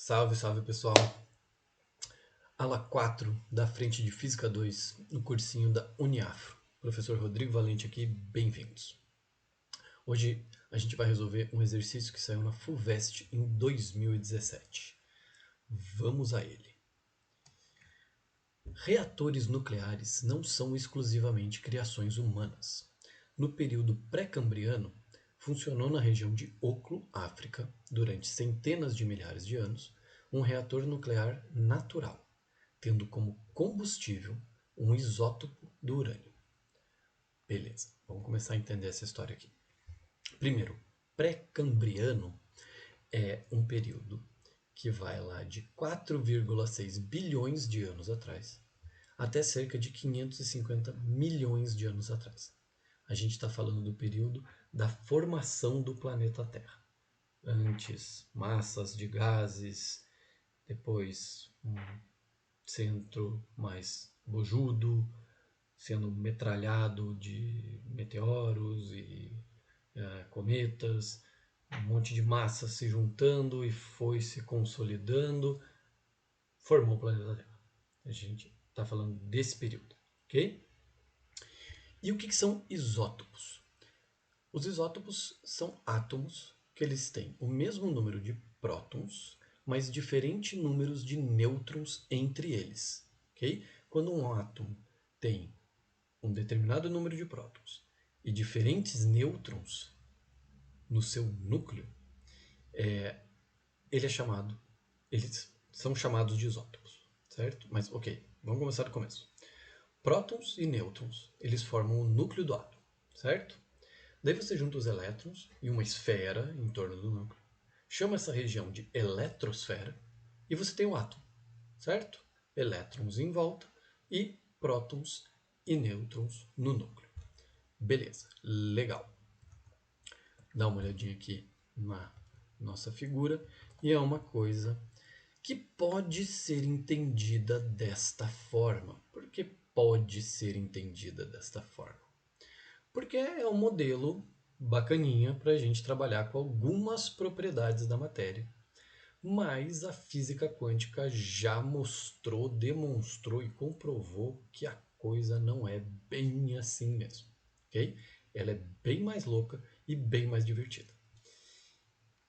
Salve, salve pessoal! Aula 4 da frente de Física 2 no cursinho da Uniafro. Professor Rodrigo Valente aqui, bem-vindos. Hoje a gente vai resolver um exercício que saiu na FUVEST em 2017. Vamos a ele. Reatores nucleares não são exclusivamente criações humanas. No período pré-cambriano, funcionou na região de Oklo, África, durante centenas de milhares de anos, um reator nuclear natural, tendo como combustível um isótopo do urânio. Beleza, vamos começar a entender essa história aqui. Primeiro, pré-cambriano é um período que vai lá de 4,6 bilhões de anos atrás até cerca de 550 milhões de anos atrás. A gente está falando do período da formação do planeta Terra. Antes, massas de gases, depois um centro mais bojudo, sendo metralhado de meteoros e cometas, um monte de massa se juntando e foi se consolidando, formou o planeta Terra. A gente está falando desse período, ok? E o que são isótopos? Os isótopos são átomos que eles têm o mesmo número de prótons, mas diferentes números de nêutrons entre eles. Okay? Quando um átomo tem um determinado número de prótons e diferentes nêutrons no seu núcleo, eles são chamados de isótopos, certo? Mas ok, vamos começar do começo. Prótons e nêutrons, eles formam o núcleo do átomo, certo? Daí você junta os elétrons e uma esfera em torno do núcleo, chama essa região de eletrosfera e você tem o átomo, certo? Elétrons em volta e prótons e nêutrons no núcleo. Beleza, legal. Dá uma olhadinha aqui na nossa figura e é uma coisa que pode ser entendida desta forma. Por que pode ser entendida desta forma? Porque é um modelo bacaninha para a gente trabalhar com algumas propriedades da matéria. Mas a física quântica já mostrou, demonstrou e comprovou que a coisa não é bem assim mesmo. Okay? Ela é bem mais louca e bem mais divertida.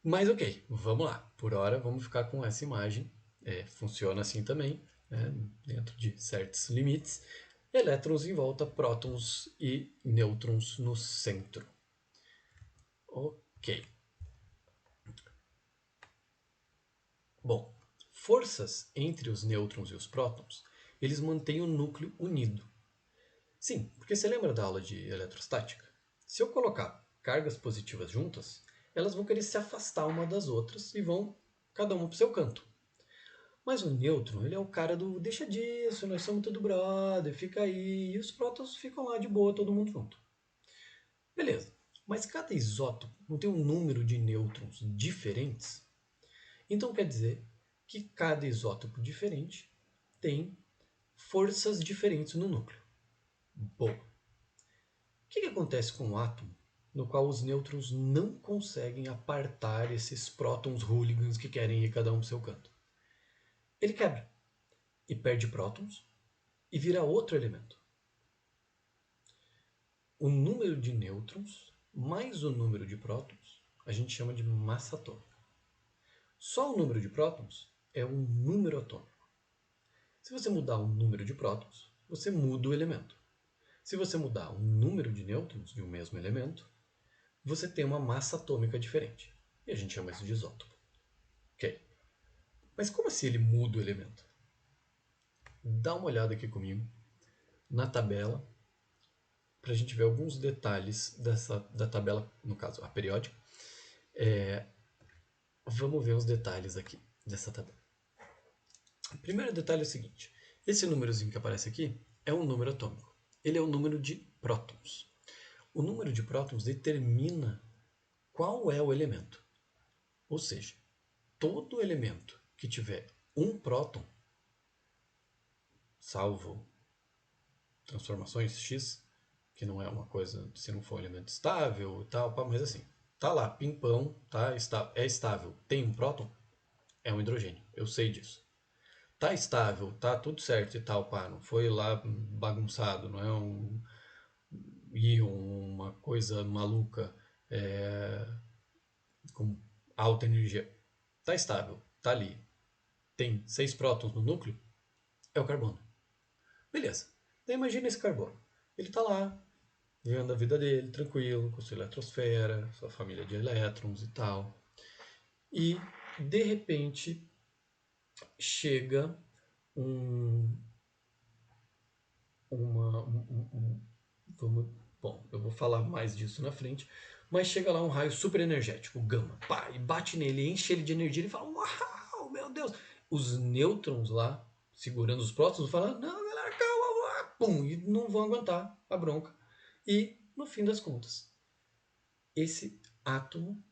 Mas ok, vamos lá. Por hora vamos ficar com essa imagem. Funciona assim também, né? Dentro de certos limites. Elétrons em volta, prótons e nêutrons no centro. Ok. Bom, forças entre os nêutrons e os prótons, eles mantêm o núcleo unido. Sim, porque você lembra da aula de eletrostática? Se eu colocar cargas positivas juntas, elas vão querer se afastar uma das outras e vão cada uma para o seu canto. Mas o nêutron, ele é o cara do deixa disso, nós somos tudo brother, fica aí, e os prótons ficam lá de boa, todo mundo junto. Beleza, mas cada isótopo não tem um número de nêutrons diferentes? Então quer dizer que cada isótopo diferente tem forças diferentes no núcleo. Bom, o que acontece com um átomo no qual os nêutrons não conseguem apartar esses prótons hooligans que querem ir cada um para o seu canto? Ele quebra e perde prótons e vira outro elemento. O número de nêutrons mais o número de prótons a gente chama de massa atômica. Só o número de prótons é um número atômico. Se você mudar o número de prótons, você muda o elemento. Se você mudar o número de nêutrons de um mesmo elemento, você tem uma massa atômica diferente. E a gente chama isso de isótopo. Ok. Mas como assim ele muda o elemento? Dá uma olhada aqui comigo na tabela para a gente ver alguns detalhes da tabela, no caso, a periódica. Vamos ver os detalhes aqui dessa tabela. O primeiro detalhe é o seguinte. Esse númerozinho que aparece aqui é um número atômico. Ele é o número de prótons. O número de prótons determina qual é o elemento. Ou seja, todo elemento que tiver um próton, salvo transformações X, que não é uma coisa, se não for um elemento estável e tal, mas assim, tá lá, pimpão, tá, é estável, tem um próton, é um hidrogênio, eu sei disso. Tá estável, tá tudo certo e tal, pá, não foi lá bagunçado, não é um íon, uma coisa maluca com alta energia. Tá estável, tá ali. Tem 6 prótons no núcleo, é o carbono. Beleza. Daí imagina esse carbono. Ele tá lá, vivendo a vida dele, tranquilo, com sua eletrosfera, sua família de elétrons e tal. E, de repente, chega um, uma, vamos, bom, eu vou falar mais disso na frente, mas chega lá um raio super energético, gama, pá, e bate nele, enche ele de energia, ele fala, uau, meu Deus! Os nêutrons lá, segurando os prótons, falam, não, galera, calma, pum, e não vão aguentar a bronca. E, no fim das contas, esse átomo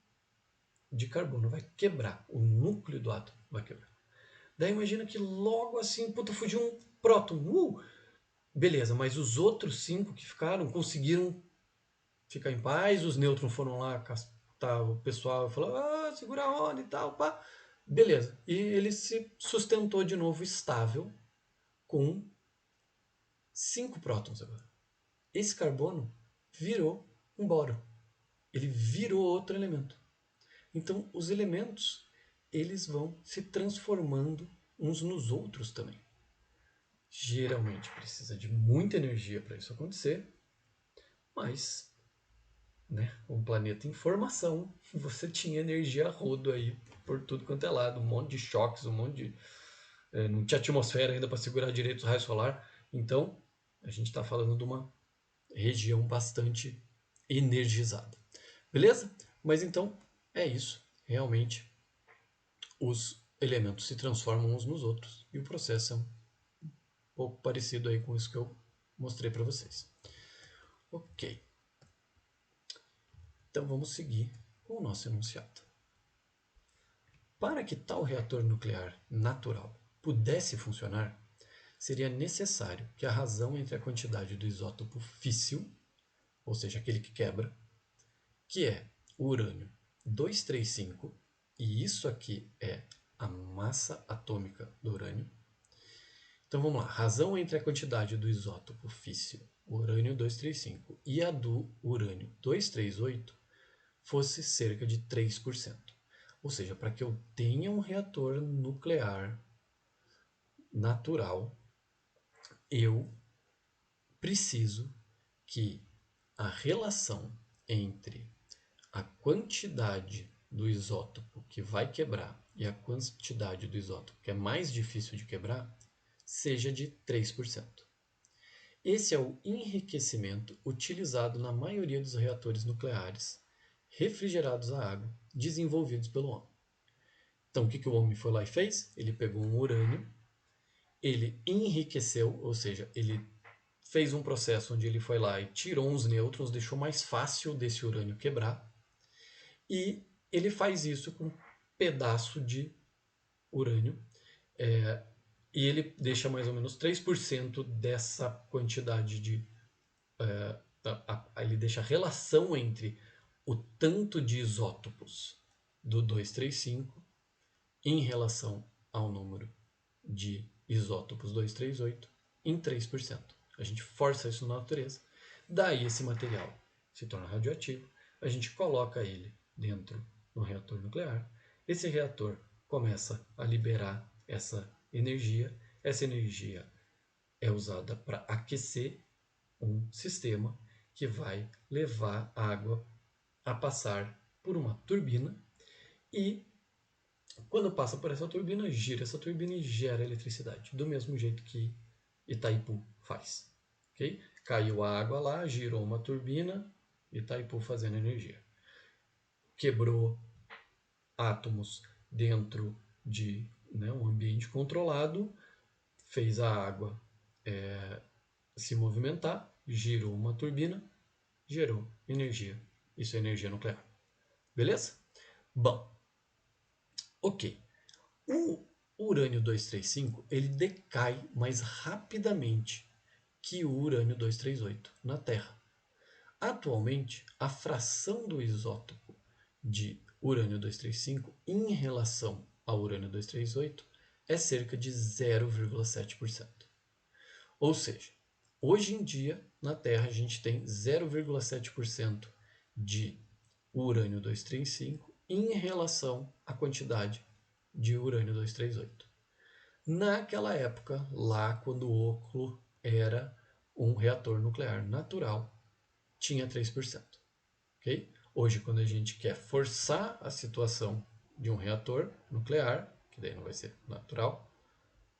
de carbono vai quebrar, o núcleo do átomo vai quebrar. Daí imagina que logo assim, puta, fugiu um próton, beleza, mas os outros 5 que ficaram conseguiram ficar em paz, os nêutrons foram lá castar o pessoal, falou, segura a onda e tal, pá. Beleza. E ele se sustentou de novo estável com 5 prótons agora. Esse carbono virou um boro. Ele virou outro elemento. Então, os elementos, eles vão se transformando uns nos outros também. Geralmente precisa de muita energia para isso acontecer, mas, né, um planeta em formação, você tinha energia a rodo aí por tudo quanto é lado, um monte de choques, um monte de... não tinha atmosfera ainda para segurar direito o raio solar, então a gente está falando de uma região bastante energizada. Beleza? Mas então é isso. Realmente os elementos se transformam uns nos outros e o processo é um pouco parecido aí com isso que eu mostrei para vocês. Ok. Então vamos seguir com o nosso enunciado. Para que tal reator nuclear natural pudesse funcionar, seria necessário que a razão entre a quantidade do isótopo físsil, ou seja, aquele que quebra, que é o urânio 235, e isso aqui é a massa atômica do urânio. Então vamos lá, razão entre a quantidade do isótopo físsil, o urânio 235, e a do urânio 238 fosse cerca de 3%. Ou seja, para que eu tenha um reator nuclear natural, eu preciso que a relação entre a quantidade do isótopo que vai quebrar e a quantidade do isótopo que é mais difícil de quebrar seja de 3%. Esse é o enriquecimento utilizado na maioria dos reatores nucleares refrigerados a água desenvolvidos pelo homem. Então, o que o homem foi lá e fez? Ele pegou um urânio, ele enriqueceu, ou seja, ele fez um processo onde ele foi lá e tirou uns nêutrons, deixou mais fácil desse urânio quebrar, e ele faz isso com um pedaço de urânio, e ele deixa mais ou menos 3% dessa quantidade de... ele deixa a relação entre o tanto de isótopos do 235 em relação ao número de isótopos 238 em 3%. A gente força isso na natureza, daí esse material se torna radioativo, a gente coloca ele dentro do reator nuclear, esse reator começa a liberar essa energia é usada para aquecer um sistema que vai levar água a passar por uma turbina e quando passa por essa turbina, gira essa turbina e gera eletricidade, do mesmo jeito que Itaipu faz. Okay? Caiu a água lá, girou uma turbina, Itaipu fazendo energia. Quebrou átomos dentro de um ambiente controlado, fez a água se movimentar, girou uma turbina, gerou energia. Isso é energia nuclear. Beleza? Bom, ok. O urânio 235 ele decai mais rapidamente que o urânio 238 na Terra. Atualmente, a fração do isótopo de urânio 235 em relação ao urânio 238 é cerca de 0,7%. Ou seja, hoje em dia, na Terra, a gente tem 0,7% de urânio 235 em relação à quantidade de urânio 238. Naquela época, lá quando o óculo era um reator nuclear natural, tinha 3%. Okay? Hoje, quando a gente quer forçar a situação de um reator nuclear, que daí não vai ser natural,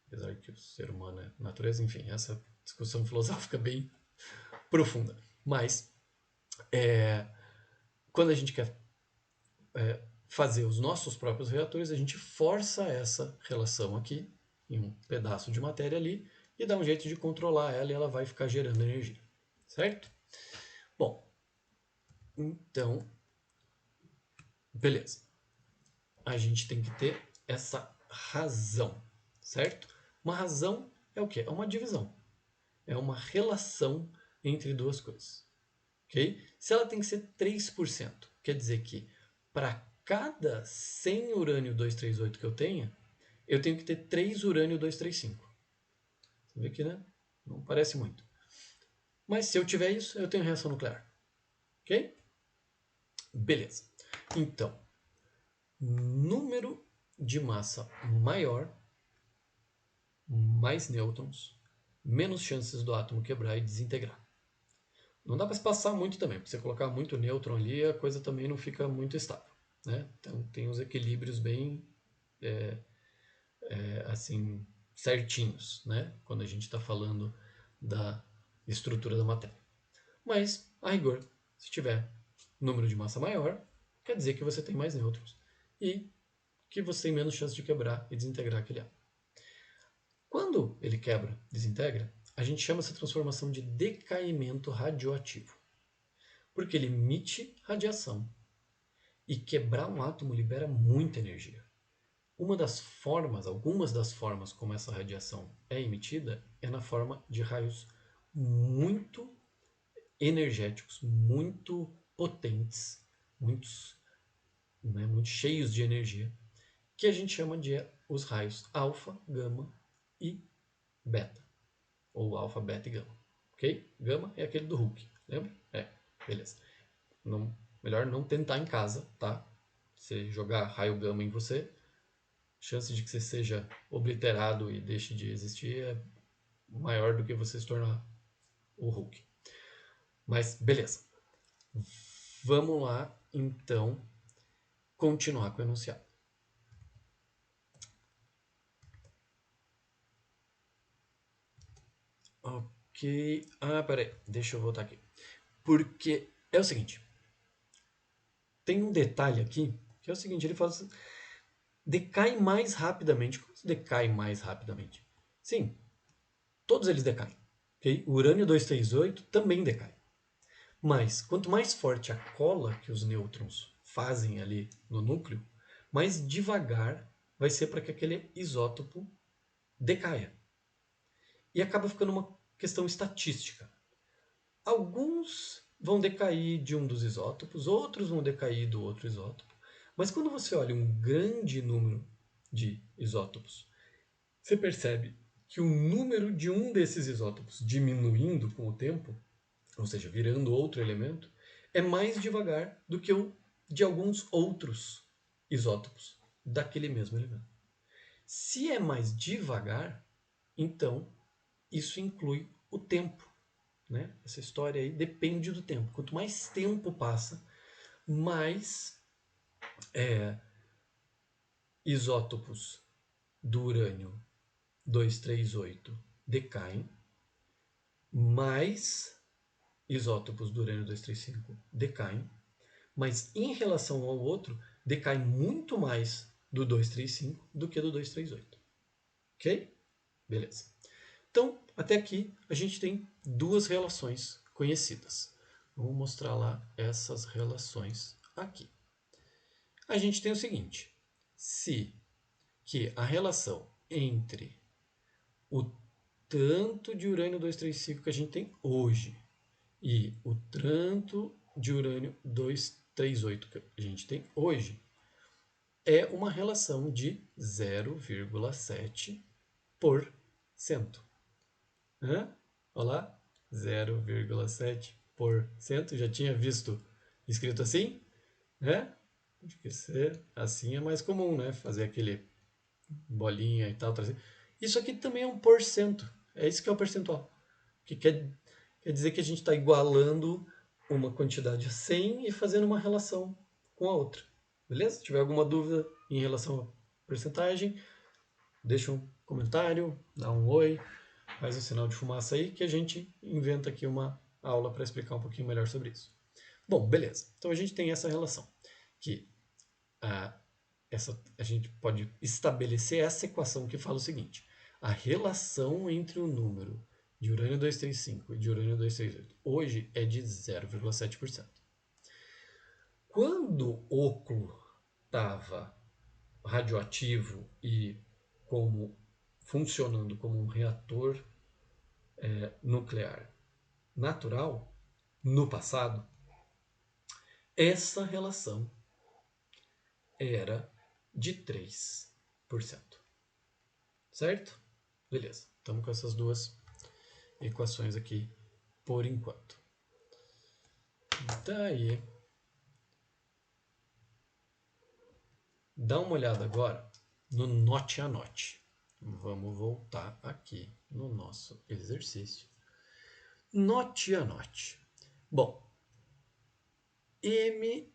apesar que o ser humano é natureza, enfim, essa discussão filosófica bem profunda. Mas, quando a gente quer fazer os nossos próprios reatores, a gente força essa relação aqui, em um pedaço de matéria ali, e dá um jeito de controlar ela e ela vai ficar gerando energia. Certo? Bom, então, beleza. A gente tem que ter essa razão, certo? Uma razão é o quê? É uma divisão. É uma relação entre duas coisas. Ok? Se ela tem que ser 3%, quer dizer que para cada 100 urânio 238 que eu tenha, eu tenho que ter 3 urânio 235. Você vê que, né? Não parece muito. Mas se eu tiver isso, eu tenho reação nuclear. Ok? Beleza. Então, número de massa maior, mais nêutrons, menos chances do átomo quebrar e desintegrar. Não dá para se passar muito também, porque se você colocar muito nêutron ali, a coisa também não fica muito estável. Né? Então tem os equilíbrios bem assim certinhos, né? Quando a gente está falando da estrutura da matéria. Mas, a rigor, se tiver número de massa maior, quer dizer que você tem mais nêutrons e que você tem menos chance de quebrar e desintegrar aquele átomo. Quando ele quebra, desintegra, a gente chama essa transformação de decaimento radioativo, porque ele emite radiação e quebrar um átomo libera muita energia. Algumas das formas como essa radiação é emitida é na forma de raios muito energéticos, muito potentes, muito cheios de energia, que a gente chama de os raios alfa, gama e beta, ou alfa, beta e gama. Ok? Gama é aquele do Hulk, lembra? Beleza. Melhor não tentar em casa, tá? Você jogar raio gama em você, chance de que você seja obliterado e deixe de existir é maior do que você se tornar o Hulk. Mas beleza. Vamos lá, então, continuar com o enunciado. Ok. Peraí. Deixa eu voltar aqui. Porque é o seguinte. Tem um detalhe aqui, que é o seguinte, ele fala assim, decai mais rapidamente. Como se decai mais rapidamente? Sim, todos eles decaem. Okay? O urânio 238 também decai. Mas quanto mais forte a cola que os nêutrons fazem ali no núcleo, mais devagar vai ser para que aquele isótopo decaia. E acaba ficando uma questão estatística. Alguns vão decair de um dos isótopos, outros vão decair do outro isótopo. Mas quando você olha um grande número de isótopos, você percebe que o número de um desses isótopos diminuindo com o tempo, ou seja, virando outro elemento, é mais devagar do que o de alguns outros isótopos daquele mesmo elemento. Se é mais devagar, então isso inclui o tempo. Né? Essa história aí depende do tempo. Quanto mais tempo passa, mais isótopos do urânio 238 decaem, mais isótopos do urânio 235 decaem, mas em relação ao outro, decai muito mais do 235 do que do 238. Ok? Beleza. Então, até aqui a gente tem duas relações conhecidas. Vamos mostrar lá essas relações aqui. A gente tem o seguinte, se que a relação entre o tanto de urânio 235 que a gente tem hoje e o tanto de urânio 238 que a gente tem hoje é uma relação de 0,7%. Olha lá, 0,7%. Já tinha visto escrito assim? Acho que assim é mais comum, né? Fazer aquele bolinha e tal. Isso aqui também é um porcento. É isso que é o percentual. Que quer dizer que a gente está igualando uma quantidade a 100 e fazendo uma relação com a outra. Beleza? Se tiver alguma dúvida em relação à porcentagem, deixa um comentário, dá um oi, faz um sinal de fumaça aí que a gente inventa aqui uma aula para explicar um pouquinho melhor sobre isso. Bom, beleza. Então a gente tem essa relação que a gente pode estabelecer essa equação que fala o seguinte: a relação entre o número de urânio 235 e de urânio 238 hoje é de 0,7%. Quando o óculo estava radioativo e funcionando como um reator nuclear natural, no passado, essa relação era de 3%. Certo? Beleza. Estamos com essas duas equações aqui por enquanto. Daí, dá uma olhada agora no note a note. Vamos voltar aqui no nosso exercício. Note a note. Bom, m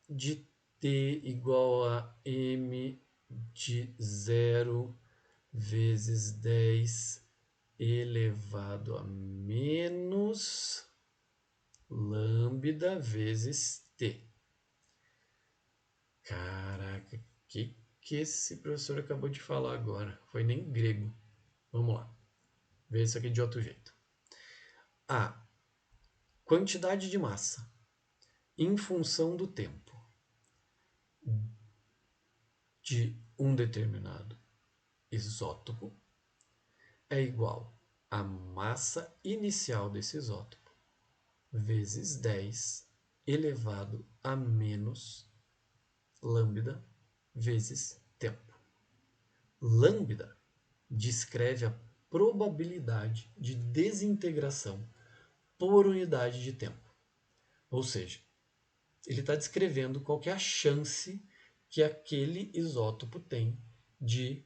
de t igual a m de 0 vezes 10 elevado a menos lambda vezes t. Caraca, que esse professor acabou de falar agora? Foi nem grego. Vamos lá. Ver isso aqui de outro jeito. A quantidade de massa em função do tempo de um determinado isótopo é igual à massa inicial desse isótopo vezes 10 elevado a menos lambda vezes tempo. Lambda descreve a probabilidade de desintegração por unidade de tempo. Ou seja, ele está descrevendo qual que é a chance que aquele isótopo tem de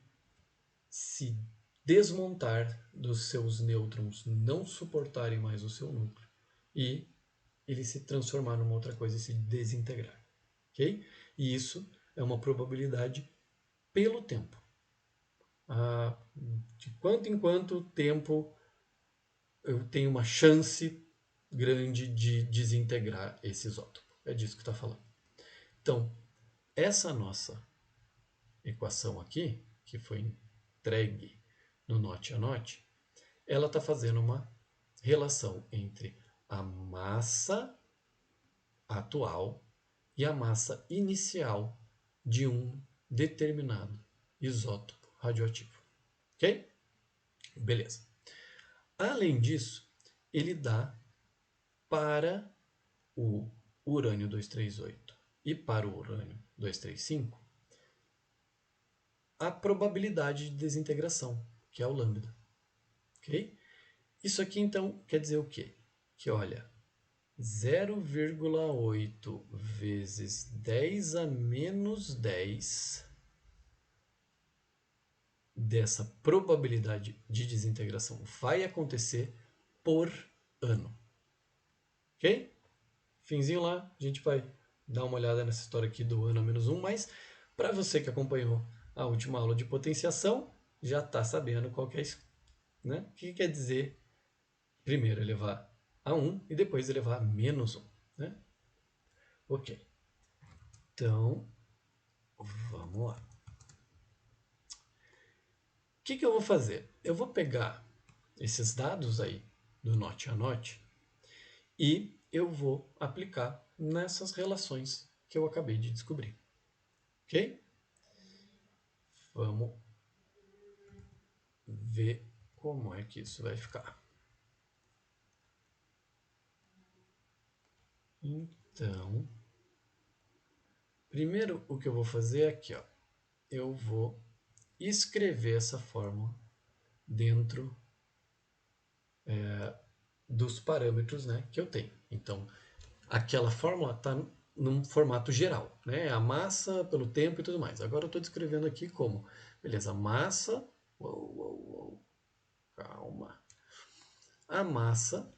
se desmontar dos seus nêutrons não suportarem mais o seu núcleo e ele se transformar numa outra coisa e se desintegrar. Ok? E isso é uma probabilidade pelo tempo. De quanto em quanto tempo eu tenho uma chance grande de desintegrar esse isótopo. É disso que está falando. Então, essa nossa equação aqui, que foi entregue no note a note, ela está fazendo uma relação entre a massa atual e a massa inicial de um determinado isótopo radioativo. Ok? Beleza. Além disso, ele dá para o urânio 238 e para o urânio 235 a probabilidade de desintegração, que é o lambda. Ok? Isso aqui então quer dizer o quê? Que olha, 0,8 vezes 10 a menos 10 dessa probabilidade de desintegração vai acontecer por ano. Ok? Finzinho lá, a gente vai dar uma olhada nessa história aqui do ano a menos 1, mas para você que acompanhou a última aula de potenciação, já está sabendo qual que é isso, né? O que quer dizer primeiro elevar a 1 e depois elevar a menos 1, né? Ok. Então, vamos lá. O que eu vou fazer? Eu vou pegar esses dados aí do note a note e eu vou aplicar nessas relações que eu acabei de descobrir. Ok? Vamos ver como é que isso vai ficar. Então, primeiro o que eu vou fazer é aqui, ó. eu vou escrever essa fórmula dentro dos parâmetros, né, que eu tenho. Então, aquela fórmula está num formato geral, né? A massa pelo tempo e tudo mais. Agora eu estou descrevendo aqui como, beleza, massa, calma, a massa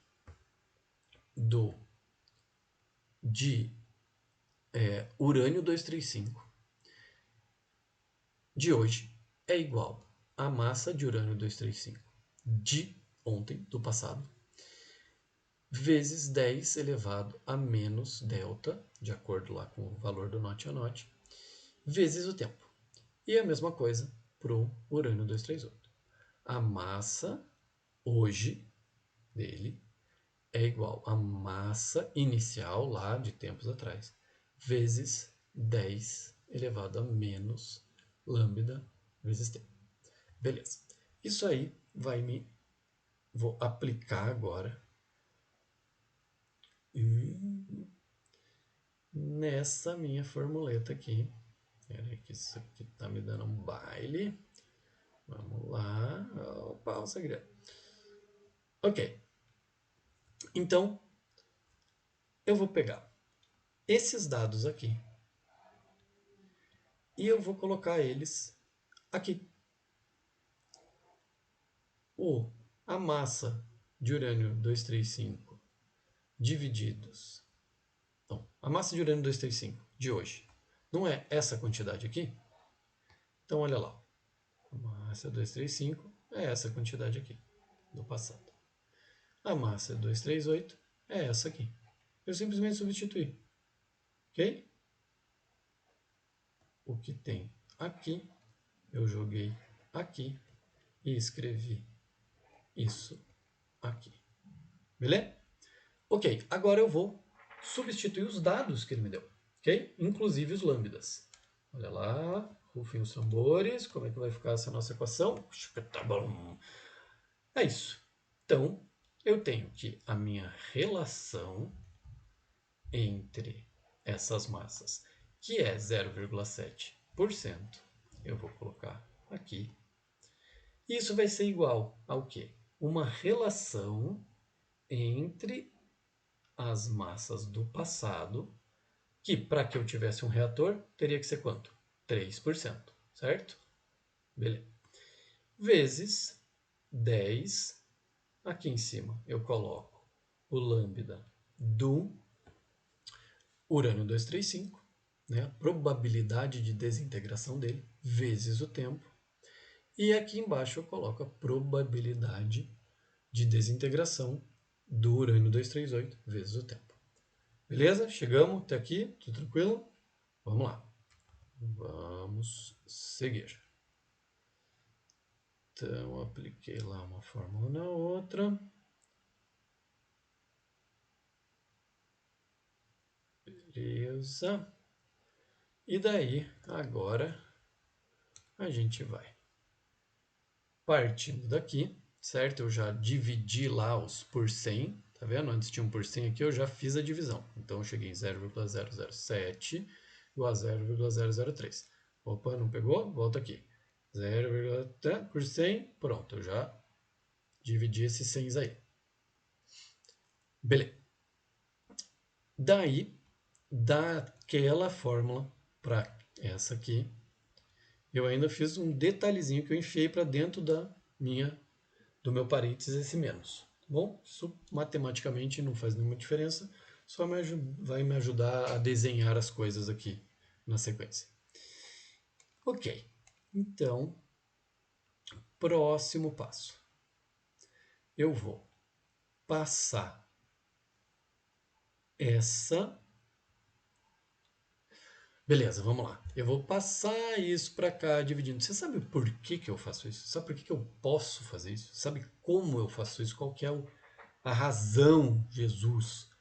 de urânio 235 de hoje é igual à massa de urânio 235 de ontem, do passado, vezes 10 elevado a menos delta, de acordo lá com o valor do note a note, vezes o tempo. E a mesma coisa para o urânio 238. A massa hoje dele é igual à massa inicial lá de tempos atrás, vezes 10 elevado a menos lambda vezes tempo. Beleza. Isso aí vou aplicar agora nessa minha formuleta aqui. Peraí que isso aqui tá me dando um baile. Vamos lá. Opa, o segredo. Ok. Então, eu vou pegar esses dados aqui e eu vou colocar eles aqui. A massa de urânio 235 divididos. Não, a massa de urânio 235 de hoje não é essa quantidade aqui? Então, olha lá. A massa 235 é essa quantidade aqui, do passado. A massa 238 é essa aqui. Eu simplesmente substituí. Ok? O que tem aqui, eu joguei aqui e escrevi isso aqui. Beleza? Ok, agora eu vou substituir os dados que ele me deu. Ok? Inclusive os lambdas. Olha lá, rufem os tambores. Como é que vai ficar essa nossa equação? Tá bom. É isso. Então, eu tenho que a minha relação entre essas massas, que é 0,7%, eu vou colocar aqui. Isso vai ser igual ao quê? Uma relação entre as massas do passado, que para que eu tivesse um reator, teria que ser quanto? 3%, certo? Beleza. Vezes 10, aqui em cima eu coloco o lambda do urânio 235, né, a probabilidade de desintegração dele, vezes o tempo. E aqui embaixo eu coloco a probabilidade de desintegração do urânio 238 vezes o tempo. Beleza? Chegamos até aqui? Tudo tranquilo? Vamos lá. Vamos seguir. Então, apliquei lá uma fórmula na outra. Beleza. E daí, agora, a gente vai partindo daqui, certo? Eu já dividi lá os por 100, tá vendo? Antes tinha um por 100 aqui, eu já fiz a divisão. Então, eu cheguei em 0,007 igual a 0,003. Opa, não pegou? Volta aqui. 0,1 por 100, pronto, eu já dividi esses 100 aí. Beleza. Daí, daquela fórmula para essa aqui, eu ainda fiz um detalhezinho que eu enfiei para dentro do meu parênteses esse menos. Tá bom? Isso matematicamente não faz nenhuma diferença, só vai me ajudar a desenhar as coisas aqui na sequência. Ok, então, próximo passo. Eu vou passar essa. Beleza, vamos lá. Eu vou passar isso para cá dividindo. Você sabe por que eu faço isso? Sabe por que eu posso fazer isso? Sabe como eu faço isso? Qual que é a razão, Jesus,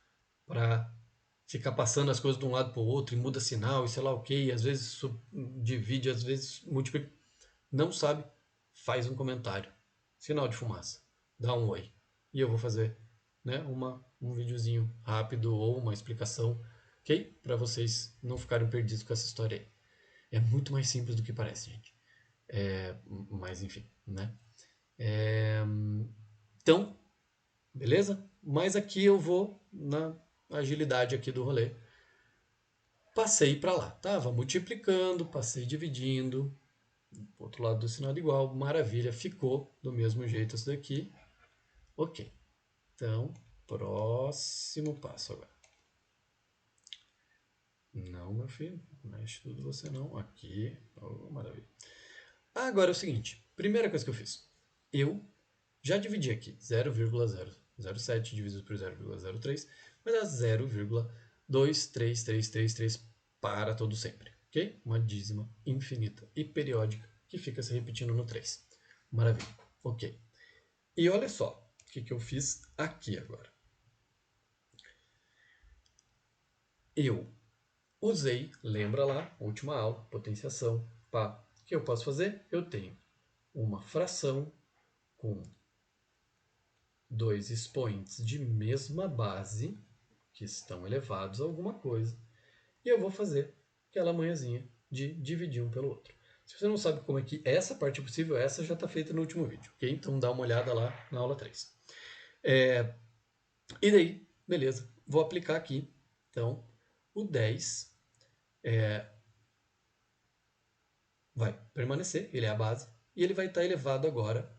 para ficar passando as coisas de um lado para o outro e muda sinal e sei lá o que, e às vezes divide, às vezes multiplica. Não sabe? Faz um comentário. Sinal de fumaça. Dá um oi. E eu vou fazer, né, um videozinho rápido ou uma explicação, ok? Para vocês não ficarem perdidos com essa história aí. É muito mais simples do que parece, gente. Mas enfim, né? Então, beleza? Mas aqui eu vou na agilidade aqui do rolê. Passei para lá. Tava multiplicando, passei dividindo. Outro lado do sinal igual. Maravilha, ficou do mesmo jeito isso daqui. Ok. Então, próximo passo agora. Não, meu filho. Mexe tudo você não. Aqui. Oh, maravilha. Agora é o seguinte. Primeira coisa que eu fiz. Eu já dividi aqui 0,007 dividido por 0,03 vai dar 0,23333 para todo sempre. Ok? Uma dízima infinita e periódica que fica se repetindo no 3. Maravilha. Ok. E olha só o que eu fiz aqui agora. Eu usei, lembra lá, última aula, potenciação, pá. O que eu posso fazer? Eu tenho uma fração com dois expoentes de mesma base, que estão elevados a alguma coisa, e eu vou fazer aquela manhãzinha de dividir um pelo outro. Se você não sabe como é que essa parte é possível, essa já está feita no último vídeo, ok? Então dá uma olhada lá na aula 3. E daí, beleza, vou aplicar aqui. Então, o 10 vai permanecer, ele é a base, e ele vai estar elevado agora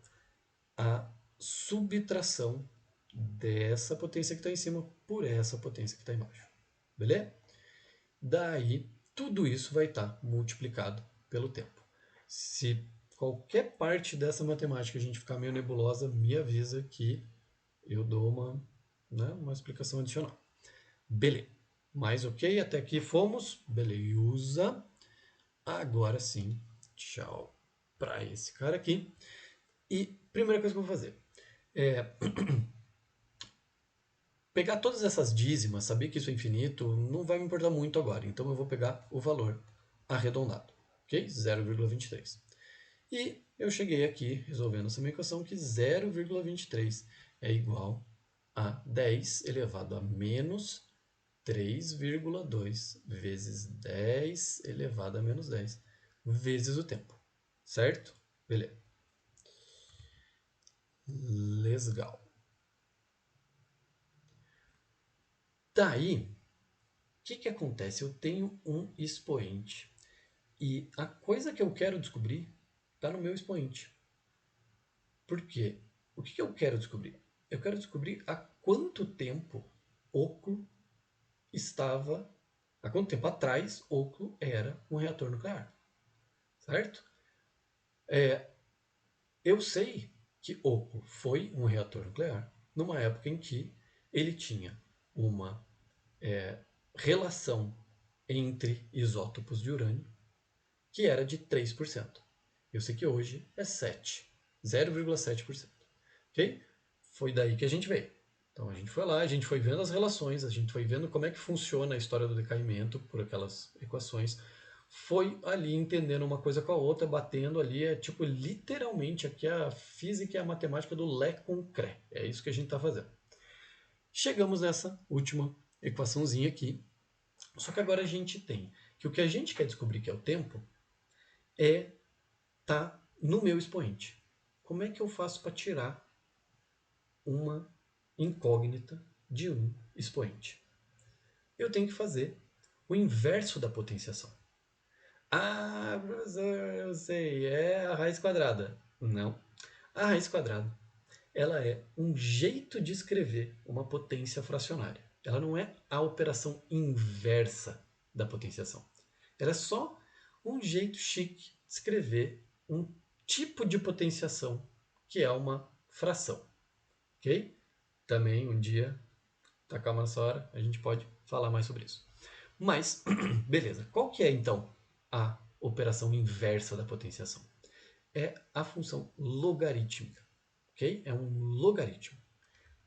à subtração dessa potência que está em cima por essa potência que está embaixo. Beleza? Daí, tudo isso vai estar multiplicado pelo tempo. Se qualquer parte dessa matemática a gente ficar meio nebulosa, me avisa que eu dou uma explicação adicional. Beleza. Mas ok, até aqui fomos. Beleza. Agora sim, tchau para esse cara aqui. E primeira coisa que eu vou fazer é pegar todas essas dízimas, saber que isso é infinito, não vai me importar muito agora. Então eu vou pegar o valor arredondado, ok? 0,23. E eu cheguei aqui resolvendo essa minha equação que 0,23 é igual a 10 elevado a menos 3,2 vezes 10 elevado a menos 10 vezes o tempo. Certo? Beleza. Legal. Daí, o que acontece? Eu tenho um expoente e a coisa que eu quero descobrir está no meu expoente. Por quê? O que eu quero descobrir? Eu quero descobrir há quanto tempo Oclo estava, há quanto tempo atrás Oclo era um reator nuclear. Certo? Eu sei que Oclo foi um reator nuclear numa época em que ele tinha uma relação entre isótopos de urânio que era de 3%. Eu sei que hoje é 7, 0,7%. Ok? Foi daí que a gente veio. Então a gente foi lá, a gente foi vendo as relações, a gente foi vendo como é que funciona a história do decaimento por aquelas equações, foi ali entendendo uma coisa com a outra, batendo ali, é tipo literalmente aqui a física e a matemática do Lé com Cré. É isso que a gente está fazendo. Chegamos nessa última equaçãozinha aqui, só que agora a gente tem que o que a gente quer descobrir que é o tempo tá no meu expoente. Como é que eu faço para tirar uma incógnita de um expoente? Eu tenho que fazer o inverso da potenciação. Ah, professor, eu sei, é a raiz quadrada. Não. A raiz quadrada, ela é um jeito de escrever uma potência fracionária. Ela não é a operação inversa da potenciação. Ela é só um jeito chique de escrever um tipo de potenciação que é uma fração. Ok? Também um dia, tá calma nessa hora, a gente pode falar mais sobre isso. Mas, beleza. Qual que é então a operação inversa da potenciação? É a função logarítmica. Ok? É um logaritmo.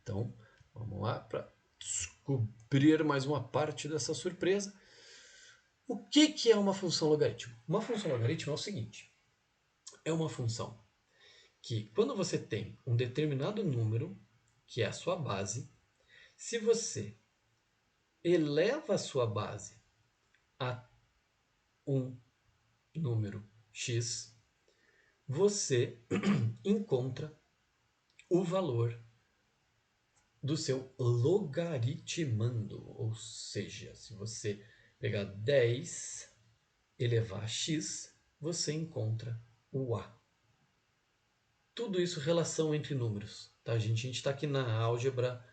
Então, vamos lá para descobrir mais uma parte dessa surpresa. O que é uma função logarítmica? Uma função logarítmica é o seguinte: é uma função que, quando você tem um determinado número, que é a sua base, se você eleva a sua base a um número x, você encontra o valor do seu logaritmando. Ou seja, se você pegar 10 elevar a x, você encontra o a. Tudo isso relação entre números. Tá, gente? A gente está aqui na álgebra.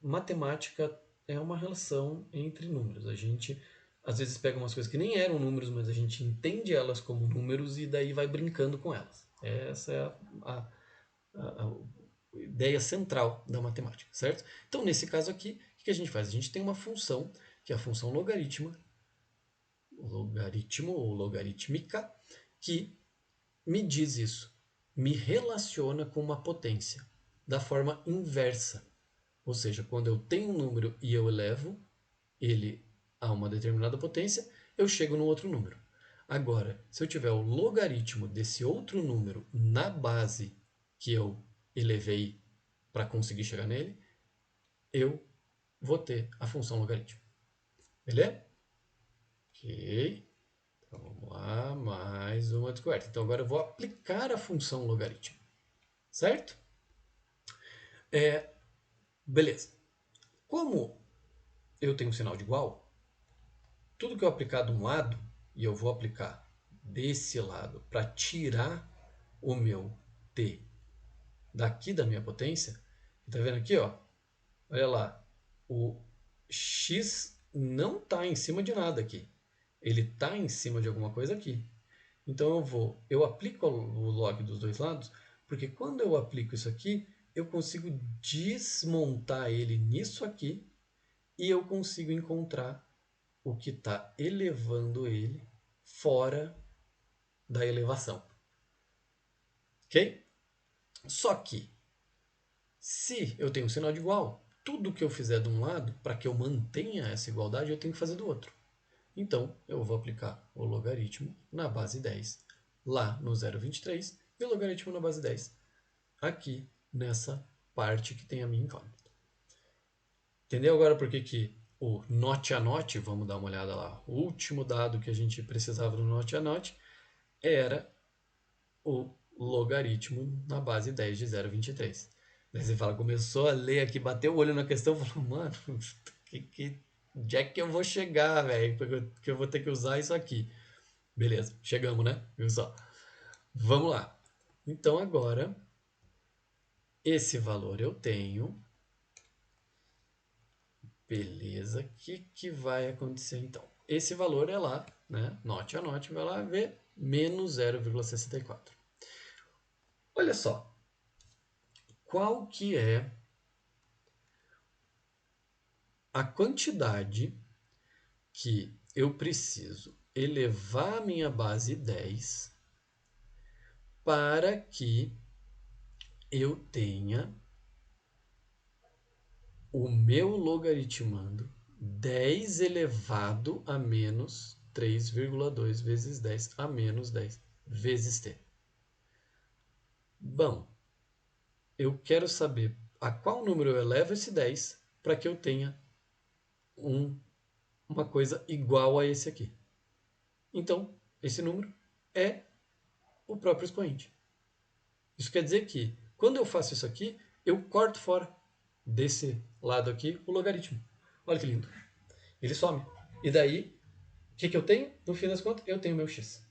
Matemática é uma relação entre números. A gente às vezes pega umas coisas que nem eram números, mas a gente entende elas como números e daí vai brincando com elas. Essa é a ideia central da matemática, certo? Então, nesse caso aqui, o que a gente faz? A gente tem uma função, que é a função logaritmo ou logarítmica, que me diz isso, me relaciona com uma potência da forma inversa. Ou seja, quando eu tenho um número e eu elevo ele a uma determinada potência, eu chego no outro número. Agora, se eu tiver o logaritmo desse outro número na base que eu elevei para conseguir chegar nele, eu vou ter a função logaritmo. Beleza? Ok. Então vamos lá, mais uma descoberta. Então agora eu vou aplicar a função logaritmo. Certo? Beleza. Como eu tenho um sinal de igual, tudo que eu aplicar de um lado, e eu vou aplicar desse lado para tirar o meu t daqui da minha potência, tá vendo aqui, ó? Olha lá, o x não está em cima de nada aqui. Ele está em cima de alguma coisa aqui. Então eu aplico o log dos dois lados, porque quando eu aplico isso aqui, eu consigo desmontar ele nisso aqui e eu consigo encontrar o que está elevando ele fora da elevação. Ok? Só que, se eu tenho um sinal de igual, tudo que eu fizer de um lado, para que eu mantenha essa igualdade, eu tenho que fazer do outro. Então, eu vou aplicar o logaritmo na base 10 lá no 0,23 e o logaritmo na base 10 aqui nessa parte que tem a minha incógnita. Entendeu agora por que o note a note, vamos dar uma olhada lá, o último dado que a gente precisava do note a note era o logaritmo na base 10 de 0,23. Daí você fala, começou a ler aqui, bateu o olho na questão e falou, mano, onde é que eu vou chegar, velho? Porque eu vou ter que usar isso aqui. Beleza, chegamos, né? Viu só? Vamos lá. Então agora, esse valor eu tenho. Beleza, o que vai acontecer então? Esse valor é lá, né? Note a note, vai lá ver menos 0,64. Olha só, qual que é a quantidade que eu preciso elevar a minha base 10 para que eu tenha o meu logaritmando 10 elevado a menos 3,2 vezes 10 a menos 10 vezes t. Bom, eu quero saber a qual número eu elevo esse 10 para que eu tenha uma coisa igual a esse aqui. Então, esse número é o próprio expoente. Isso quer dizer que, quando eu faço isso aqui, eu corto fora desse lado aqui o logaritmo. Olha que lindo. Ele some. E daí, o que eu tenho? No fim das contas, eu tenho meu x.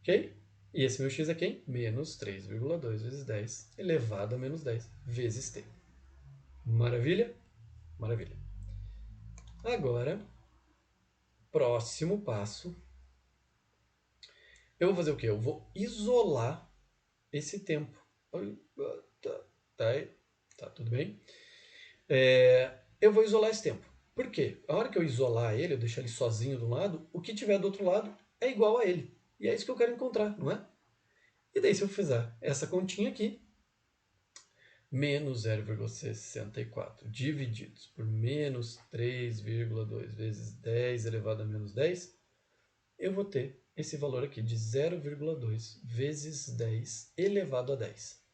Ok? E esse meu x é quem? Menos 3,2 vezes 10 elevado a menos 10 vezes t. Maravilha? Maravilha. Agora, próximo passo. Eu vou fazer o quê? Eu vou isolar esse tempo. Tá tudo bem? Eu vou isolar esse tempo. Por quê? A hora que eu isolar ele, eu deixar ele sozinho do lado, o que tiver do outro lado é igual a ele. E é isso que eu quero encontrar, não é? E daí, se eu fizer essa continha aqui, menos 0,64 divididos por menos 3,2 vezes 10 elevado a menos 10, eu vou ter esse valor aqui de 0,2 vezes 10 elevado a 10.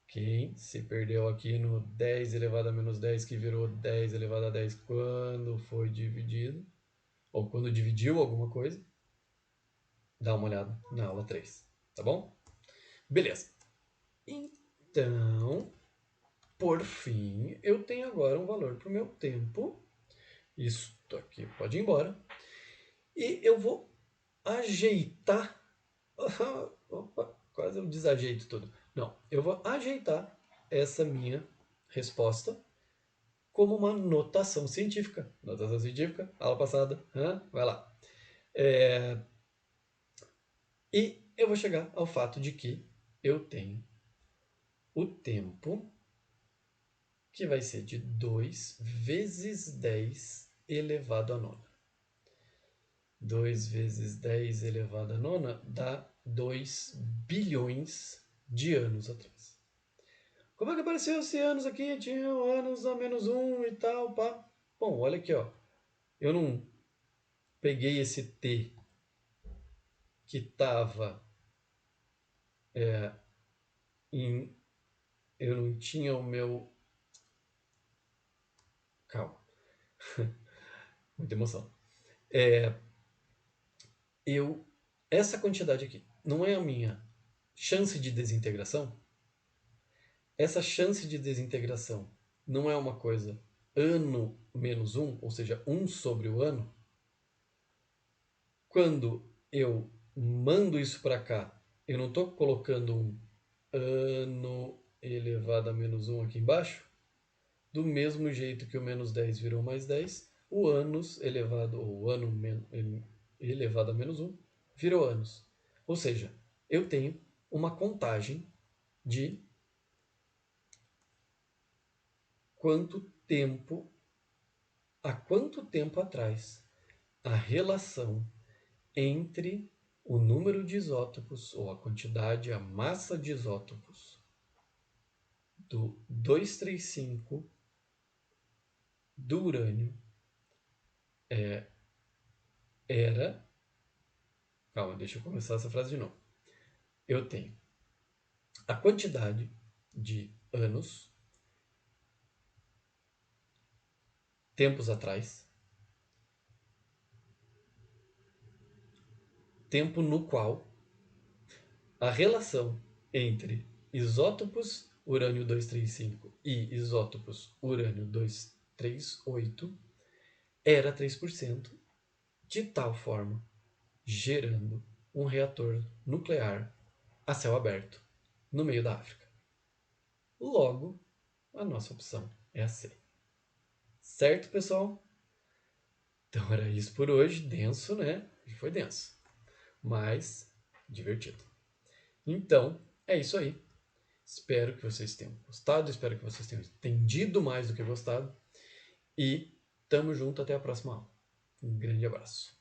Quem se perdeu aqui no 10 elevado a menos 10, que virou 10 elevado a 10 quando foi dividido, ou quando dividiu alguma coisa, dá uma olhada na aula 3, tá bom? Beleza. Então, por fim, eu tenho agora um valor para o meu tempo. Isto aqui pode ir embora. E eu vou ajeitar. Opa, quase eu desajeito tudo. Não, eu vou ajeitar essa minha resposta como uma notação científica. Notação científica, aula passada. Vai lá. E eu vou chegar ao fato de que eu tenho o tempo que vai ser de 2 vezes 10 elevado a nona. 2 vezes 10 elevado a nona dá 2 bilhões de anos atrás. Como é que apareceu esse anos aqui? Tinha anos a menos 1 e tal, pá. Bom, olha aqui, ó. Eu não peguei esse T que estava em... Eu não tinha o meu... Calma. Muita emoção. Essa quantidade aqui não é a minha chance de desintegração? Essa chance de desintegração não é uma coisa ano menos 1, ou seja, 1 sobre o ano? Quando eu mando isso para cá, eu não estou colocando um ano elevado a menos 1 aqui embaixo? Do mesmo jeito que o menos 10 virou mais 10, o anos elevado, ou ano elevado a menos 1 virou anos. Ou seja, eu tenho uma contagem de há quanto tempo atrás a relação entre o número de isótopos, ou a quantidade, a massa de isótopos do 235 do urânio era... Calma, deixa eu começar essa frase de novo. Eu tenho a quantidade de anos, tempos atrás, tempo no qual a relação entre isótopos urânio 235 e isótopos urânio 238 era 3%, de tal forma gerando um reator nuclear a céu aberto no meio da África. Logo, a nossa opção é a C. Certo, pessoal? Então era isso por hoje. Denso, né? Foi denso, mas divertido. Então, é isso aí. Espero que vocês tenham gostado, espero que vocês tenham entendido mais do que gostado. E tamo junto até a próxima aula. Um grande abraço.